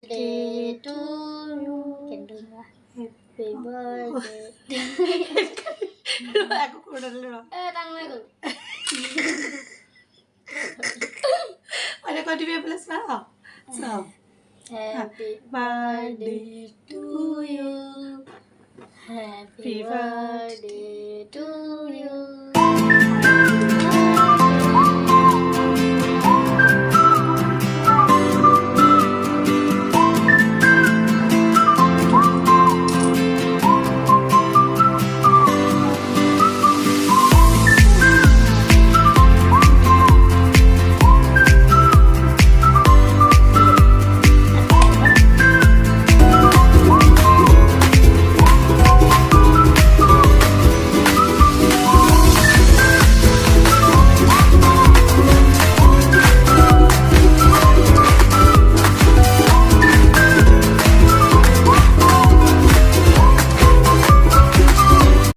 birthday to you. Kendra. Happy birthday. aku udah dulu dong. Tangan aku. Ada kau di plus lah. So, Happy birthday to you. Happy birthday to you.